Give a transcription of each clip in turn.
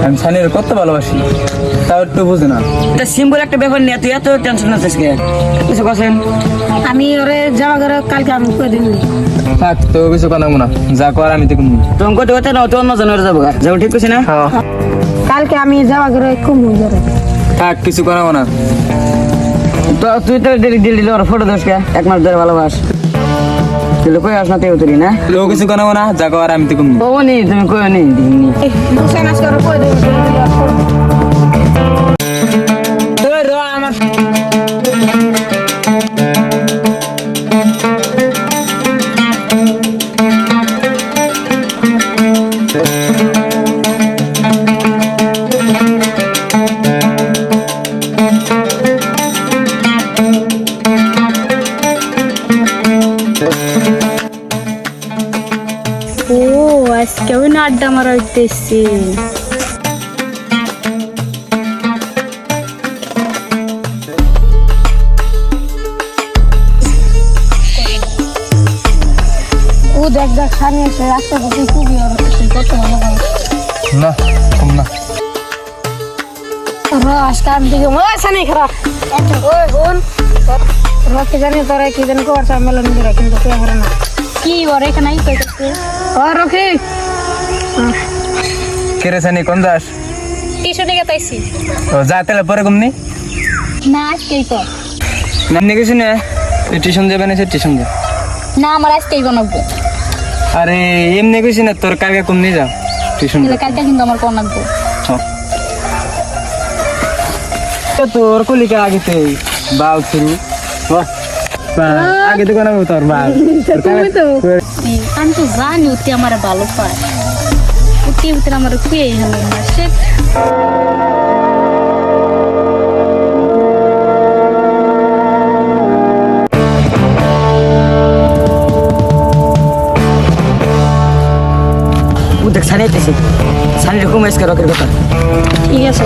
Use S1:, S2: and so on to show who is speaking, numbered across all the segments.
S1: আমি সানির কত ভালোবাসি, তাও একটু বুঝে না।
S2: এটা সিম্পল একটা ব্যাপার নিয়ে তুই এত টেনশন আছিস কে? কিছু কথা
S3: আমি ওরে যাওয়া করে কালকে আমি কই দিন
S1: থাক, তো কিছু কথা না, যা কর আমি তো কমু।
S2: তুমি করতে করতে না তো অন্য জনের যাবো যাবো, ঠিক আছে না?
S3: কালকে আমি যাওয়া করে কমু ধরে
S1: থাক, কিছু করাবো না।
S2: তো তুই তো দিলি ওর ফটো দোষ কে? এক মাস ধরে ভালোবাস, তুই কই আস না তেও তুই না?
S1: তো কিছু করাবো না, যা কর আমি তো কমু।
S2: ও নি তুমি কই নি দিনি
S3: দুসে নাচ করে কই দিন
S2: তুই র আমার
S3: ও আজকেও না আড্ডা মারা হইতেছি। ও দেখ দেখ সামনে এসে রাস্তা দেখি খুবই কত ভালো ভালো
S1: না কম না।
S3: আজকে আমি দিকে মজা নেই খারাপ ওই বোন রকি জানি তোরা কি জানি করছে মেলন করে কিন্তু কে করে না কি ওরে এখানে আই কইতেছে ও রকি
S1: কে রে সানি, কোন যাস?
S3: টিউশনে গেতাইছি
S1: তো যা তাহলে পরে কমনি।
S3: না আজকেই তো
S1: নামনি কিছু না, টিউশন যাবে না, টিউশন যা।
S3: না আমার আজকেই বানাবো
S1: আরে এমনি কিছু না, তোর কালকে কমনি যা টিউশন।
S3: তাহলে কালকে কিন্তু আমার কোন লাগবে
S1: তো তোর কলিকা আগেতে বাল শুরু আগে তো কোনো তোর বাল
S3: আমি তো জানি উঠতে আমার ভালো পায় উঠতে উঠতে আমার খুঁয়ে হলো না সে
S2: ও দেখ সানি আইতেছে, সানি রকম এসকে রকের কথা।
S3: ঠিক আছে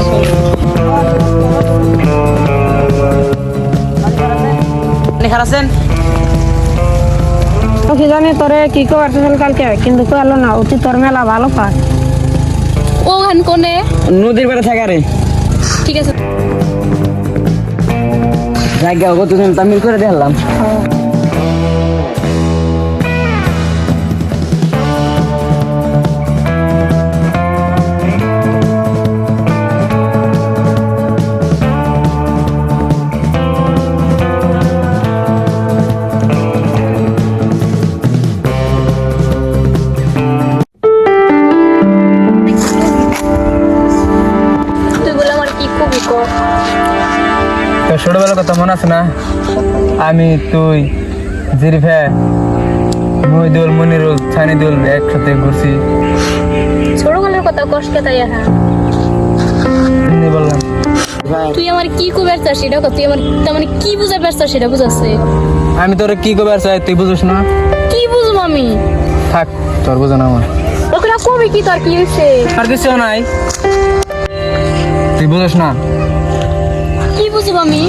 S2: আপনি খারাপ আছেন?
S3: ওকে জানি তোরে কি করছে কালকে কিন্তু কইলো না অতি তোর মেলা ভালো পায় ওখান কোনে
S2: নদীর পাড়ে থাকে রে।
S3: ঠিক আছে
S2: জায়গা কতদিন তামিল করে দেখলাম।
S3: তুই বলে আমার কি খুবই কর
S1: ছোটবেলার কথা মনে আছে না? আমি তুই জিরিফে মহিদুল মনিরুল সানিদুল একসাথে ঘুরছি।
S3: ছোটবেলার কথা কষ্ট তাই হ্যাঁ
S1: এমনি বললাম।
S3: তুই আমার কি কবার চাস সেটা তুই আমার তার মানে কি বুঝাই পারছিস সেটা বুঝাচ্ছে
S1: আমি তোর কি কবার চাই তুই বুঝিস না?
S3: কি বুঝবো আমি
S1: থাক, তোর বুঝো না আমার।
S3: ওখানে কবি কি তোর কি হয়েছে
S1: আর কিছু নাই, তুই বুঝিস না
S3: কি বুঝবো আমি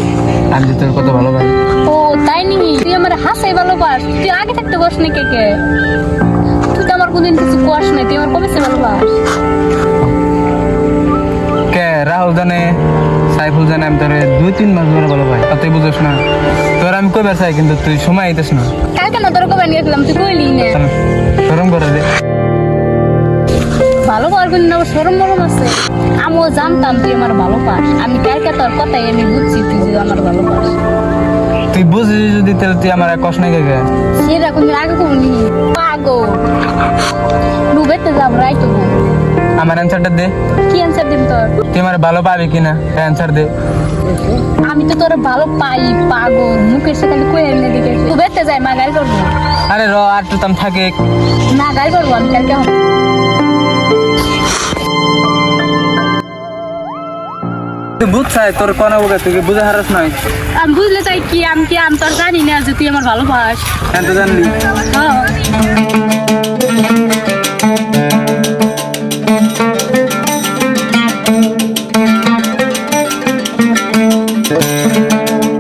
S1: আমি যে তোর কত ভালো পাই।
S3: ও তাই নি তুই আমার হাসাই ভালোবাস তুই আগে থাকতে বস না কে কে তুই তো আমার কোনদিন কিছু কোয়াস নাই তুই আমার কবে সে ভালোবাস
S1: কে রাহুল জানে, সাইফুল জানে আমি তোর 2-3 মাস ধরে ভালো পাই, আর তুই বুঝিস না। তোর আমি কবার চাই কিন্তু তুই সময় আইতেছ না।
S3: কালকে না তোর কবে নিয়েছিলাম তুই কইলি না
S1: গরম করে দে।
S3: ভালো পারবেন না সরম মরম আছে আমিও জানতাম তুই আমার ভালো পাস আমি কালকে তোর কথাই আমি বুঝছি তুই যে আমার ভালো পাস
S1: তুই বুঝিস যদি তাহলে তুই আমার আর কষ্ট নাই কে।
S3: সেটা কোনদিন আগে কমনি পাগো ডুবেতে যাব রাইতো
S1: আমার অ্যান্সারটা দে,
S3: কি অ্যান্সার দিম তোর
S1: তুই আমার ভালো পাবি কিনা অ্যান্সার দে।
S3: আমি তো তোর ভালো পাই পাগল মুখের সাথে খালি কই এনে দিকে ডুবেতে যাই মা গাল করবো
S1: আরে র আর তো তাম থাকে।
S3: না গাল করবো আমি কালকে
S1: তুই বুঝছাই তোর কোন বকে তুই বুঝে হারাস নাই।
S3: আমি বুঝলে চাই কি আমি তোর জানি না যে তুই আমার ভালোবাস
S1: কেন তো জানলি?
S3: হ্যাঁ